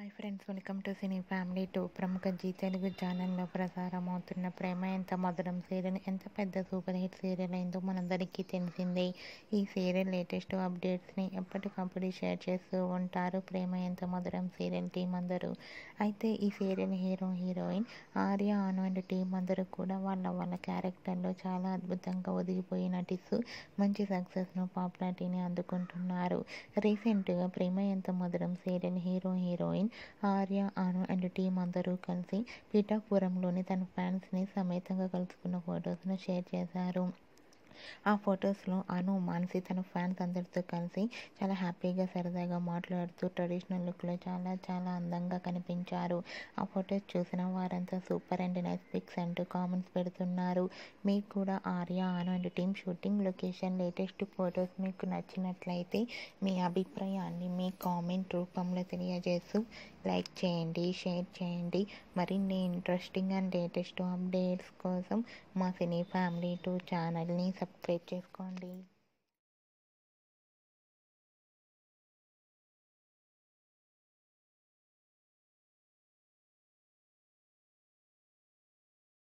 Hi friends, welcome to cine family 2. ప్రముఖ G Telugu ఛానల్లో ప్రసారం అవుతున్న ప్రేమ ఎంత మధురం సీరియల్ ఎంత పెద్ద సూపర్ హిట్ సీరియల్ అయిందో మనందరికీ తెలిసిందే. ఈ సీరియల్ లేటెస్ట్ అప్డేట్స్ని ఎప్పటికప్పుడు షేర్ చేస్తూ ఉంటారు ప్రేమ ఎంత మధురం సీరియల్ టీం అందరూ. అయితే ఈ serial hero heroine Arya Anu and team అందరూ కూడా వాళ్ళ క్యారెక్టర్లో చాలా అద్భుతంగా ఒదిగిపోయి నటిస్తూ మంచి సక్సెస్ను పాపులారిటీని అందుకుంటున్నారు. రీసెంట్గా ప్రేమ ఎంత మధురం serial hero heroine Arya Anu and team అందరూ కలిసి పిఠాపురంలోని తన ఫ్యాన్స్ని సమేతంగా కలుసుకున్న ఫొటోస్ను షేర్ చేశారు. ఆ ఫొటోస్లో అను మానసి తన ఫ్యాన్స్ అందరితో కలిసి చాలా హ్యాపీగా సరదాగా మాట్లాడుతూ ట్రెడిషనల్ లుక్లో చాలా అందంగా కనిపించారు. ఆ ఫొటోస్ చూసిన వారంతా సూపర్ అండ్ నైస్ పిక్స్ అంటూ కామెంట్స్ పెడుతున్నారు. మీకు కూడా Arya Anu and team shooting location latest photos మీకు నచ్చినట్లయితే మీ అభిప్రాయాన్ని మీ కామెంట్ రూపంలో తెలియజేస్తూ లైక్ చేయండి, షేర్ చేయండి. మరిన్ని ఇంట్రెస్టింగ్ అండ్ లేటెస్ట్ అప్డేట్స్ కోసం మా సినీ ఫ్యామిలీ 2 ఛానల్ని సబ్స్క్రైబ్ చేసుకోండి.